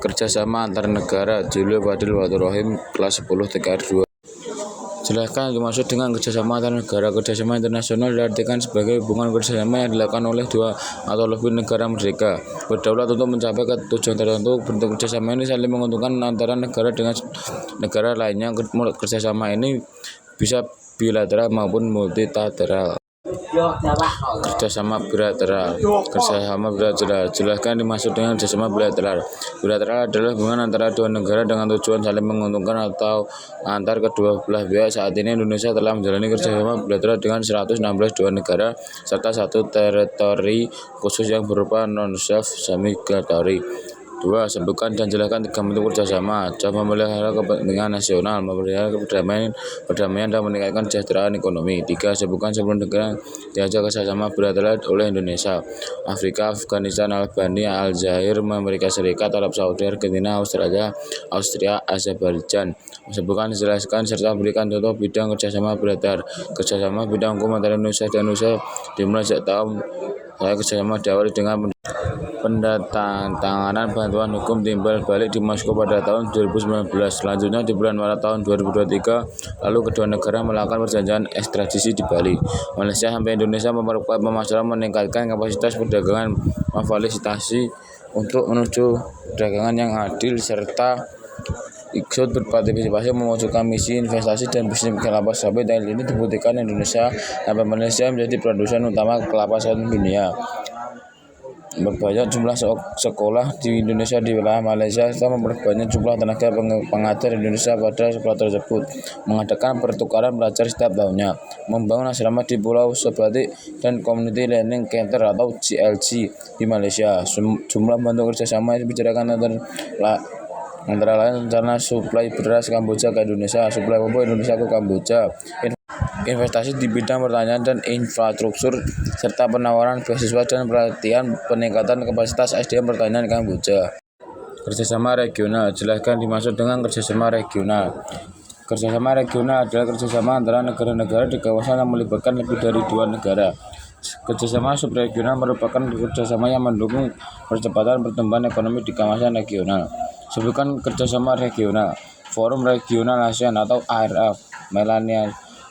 Kerjasama antar negara. Julio Fadil Watur-Rahim, kelas 10 TKR 2. Jelaskan yang dimaksud dengan kerjasama antar negara. Kerjasama internasional diartikan sebagai hubungan kerjasama yang dilakukan oleh dua atau lebih negara merdeka berdaulat untuk mencapai tujuan tertentu. Bentuk kerjasama ini saling menguntungkan antara negara dengan negara lainnya. Kerjasama ini bisa bilateral maupun multilateral. Kerjasama bilateral. Jelaskan dimaksud dengan kerjasama bilateral. Bilateral adalah hubungan antara dua negara dengan tujuan saling menguntungkan atau antar kedua belah pihak. Saat ini Indonesia telah menjalani kerjasama bilateral dengan 116 dua negara serta satu teritori khusus yang berupa non-self semi-signatory. 2. Sebutkan dan jelaskan 3 bentuk kerjasama. Memelihara kepentingan nasional, memelihara perdamaian dan meningkatkan kesejahteraan ekonomi. 3. Sebutkan 10 negara diajak kerjasama bilateral oleh Indonesia: Afrika, Afghanistan, Albania, Aljazair, Amerika Serikat, Arab Saudi, Argentina, Australia, Austria, Azerbaijan. Sebutkan, jelaskan, serta berikan contoh bidang kerjasama bilateral. Kerjasama bidang hukum antara Indonesia dan Rusia dimulai sejak tahun. Kerjasama diawali dengan pendatanganan bantuan hukum timbal balik di Moskow pada tahun 2019. Selanjutnya di bulan Maret tahun 2023, lalu kedua negara melakukan perjanjian ekstradisi di Bali. Malaysia sampai Indonesia memperkuat pemasaran, meningkatkan kapasitas perdagangan, memfasilitasi untuk menuju perdagangan yang adil, serta ikut berpartisipasi mewujudkan misi investasi dan bisnis kelapa sawit. Hal ini dibuktikan Indonesia sampai Malaysia menjadi produsen utama kelapa sawit dunia. Memperbanyak jumlah sekolah di Indonesia di wilayah Malaysia serta memperbanyak jumlah tenaga pengajar Indonesia pada sekolah tersebut, mengadakan pertukaran pelajar setiap tahunnya, membangun asrama di Pulau Sebatik dan Community Learning Center atau CLC di Malaysia. Jumlah bentuk kerjasama yang dibicarakan antara lain rencana suplai beras Kamboja ke Indonesia, suplai pupuk Indonesia ke Kamboja, investasi di bidang pertanian dan infrastruktur, serta penawaran beasiswa dan pelatihan peningkatan kapasitas SDM pertanian Kamboja. Kerjasama regional. Jelaskan dimaksud dengan kerjasama regional. Kerjasama regional adalah kerjasama antara negara-negara di kawasan yang melibatkan lebih dari dua negara. Kerjasama subregional merupakan kerjasama yang mendukung percepatan pertumbuhan ekonomi di kawasan regional. Sebutkan kerjasama regional. Forum Regional ASEAN atau ARF,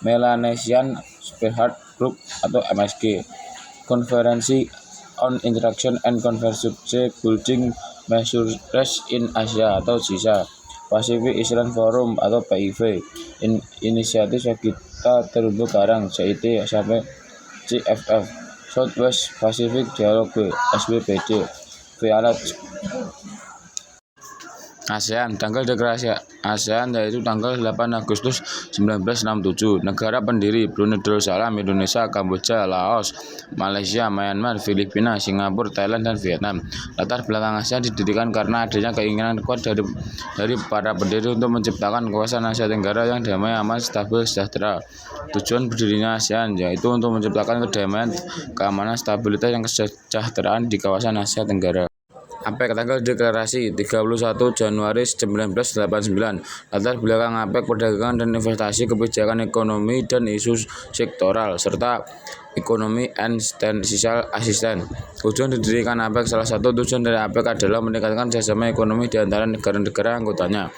Melanesian Spearhead Group atau MSG, Konferensi on Interaction and Convergence Building Measures in Asia atau CISA, Pacific Island Forum atau PIV, Inisiatif Kita Terumbu Karang CIT sampai CFF, Southwest Pacific Dialogue SPPD, Vialat. ASEAN. Tanggal deklarasi ASEAN yaitu tanggal 8 Agustus 1967. Negara pendiri: Brunei Darussalam, Indonesia, Kamboja, Laos, Malaysia, Myanmar, Filipina, Singapura, Thailand, dan Vietnam. Latar belakang ASEAN didirikan karena adanya keinginan kuat dari para pendiri untuk menciptakan kawasan Asia Tenggara yang damai, aman, stabil, sejahtera. Tujuan berdirinya ASEAN yaitu untuk menciptakan kedamaian, keamanan, stabilitas, dan kesejahteraan di kawasan Asia Tenggara. APEC. Tanggal deklarasi 31 Januari 1989. Latar belakang APEC: perdagangan dan investasi, kebijakan ekonomi dan isu sektoral, serta ekonomi and financial assistance. Tujuan didirikan APEC. Salah satu tujuan dari APEC adalah meningkatkan kerjasama ekonomi di antara negara-negara anggotanya.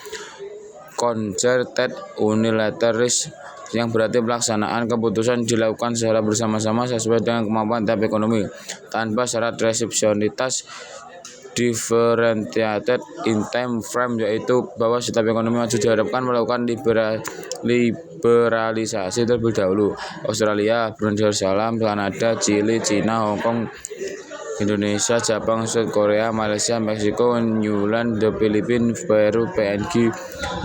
Concerted unilateralism, yang berarti pelaksanaan keputusan dilakukan secara bersama-sama sesuai dengan kemampuan tiap ekonomi, tanpa syarat resepsionitas. Differentiated in time frame, yaitu bahwa setiap ekonomi maju diharapkan melakukan liberalisasi terlebih dahulu. Australia, Brunei Darussalam, Kanada, Chili, China, Hong Kong, Indonesia, Jepang, South Korea, Malaysia, Meksiko, New Zealand, the Philippines, Peru, PNG,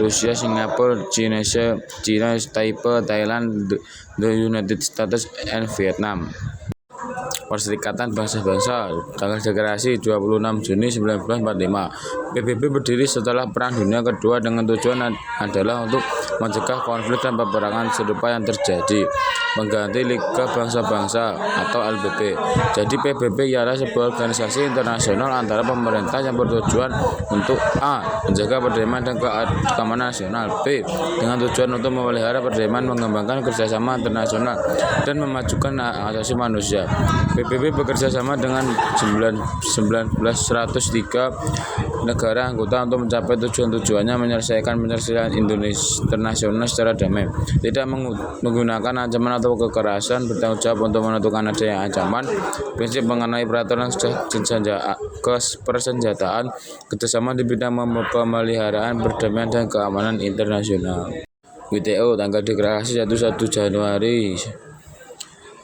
Rusia, Singapura, China, Taipei, Thailand, the United States, and Vietnam. Perserikatan Bangsa-Bangsa. Tanggal deklarasi 26 Juni 1945. PBB berdiri setelah Perang Dunia Kedua dengan tujuan adalah untuk mencegah konflik dan peperangan serupa yang terjadi, mengganti Liga Bangsa-Bangsa atau LBB. Jadi PBB ialah sebuah organisasi internasional antara pemerintah yang bertujuan untuk A. menjaga perdamaian dan keamanan nasional, B. dengan tujuan untuk memelihara perdamaian, mengembangkan kerjasama internasional, dan memajukan hak asasi manusia. PBB bekerja sama dengan 103 negara anggota untuk mencapai tujuan-tujuannya, menyelesaikan penyelesaian internasional secara damai, tidak menggunakan ancaman atau kekerasan, bertanggung jawab untuk menentukan adanya ancaman, prinsip mengenai peraturan persenjataan, kerjasama di bidang pemeliharaan perdamaian dan keamanan internasional. WTO tanggal deklarasi 1 Januari.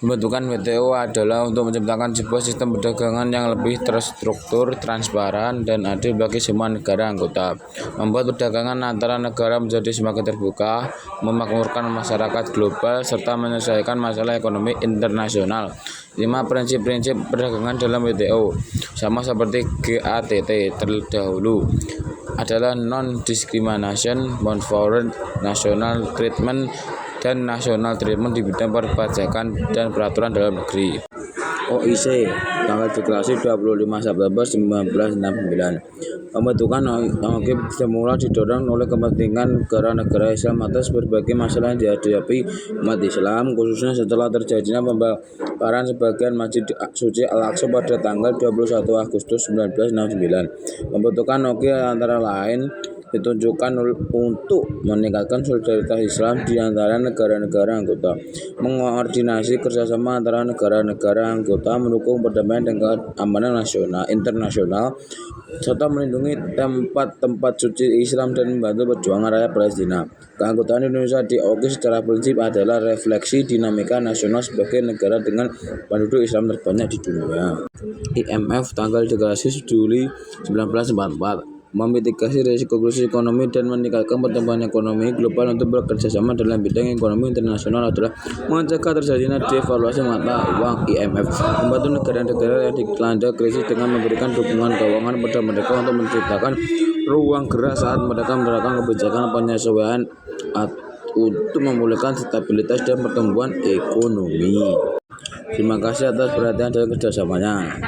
Pembentukan WTO adalah untuk menciptakan sebuah sistem perdagangan yang lebih terstruktur, transparan, dan adil bagi semua negara anggota, membuat perdagangan antara negara menjadi semakin terbuka, memakmurkan masyarakat global, serta menyelesaikan masalah ekonomi internasional. 5 prinsip-prinsip perdagangan dalam WTO, sama seperti GATT terdahulu, adalah non-discrimination, non-foreign, national treatment, dan national treatment di bidang perpajakan dan peraturan dalam negeri. OIC tanggal deklarasi 25 September 1969. Pembentukan OIC semula didorong oleh kepentingan negara-negara Islam atas berbagai masalah yang dihadapi umat Islam, khususnya setelah terjadinya pembakaran sebagian Masjid Suci Al-Aqsa pada tanggal 21 Agustus 1969. Pembentukan OIC antara lain ditunjukkan untuk meningkatkan solidaritas Islam di antara negara-negara anggota, mengkoordinasi kerjasama antara negara-negara anggota, mendukung perdamaian dan keamanan internasional, serta melindungi tempat-tempat suci Islam dan membantu perjuangan rakyat Palestina. Keanggotaan Indonesia di OIC secara prinsip adalah refleksi dinamika nasional sebagai negara dengan penduduk Islam terbanyak di dunia. IMF tanggal deklarasi Juli 1944. Memitigasi risiko krisis ekonomi dan meningkatkan pertumbuhan ekonomi global untuk bekerja sama dalam bidang ekonomi internasional adalah mencegah terjadinya devaluasi mata uang. IMF membantu negara-negara yang dilanda krisis dengan memberikan dukungan keuangan pada mereka untuk menciptakan ruang gerak saat mereka menerapkan kebijakan penyesuaian untuk memulihkan stabilitas dan pertumbuhan ekonomi. Terima kasih atas perhatian dan kerjasamanya.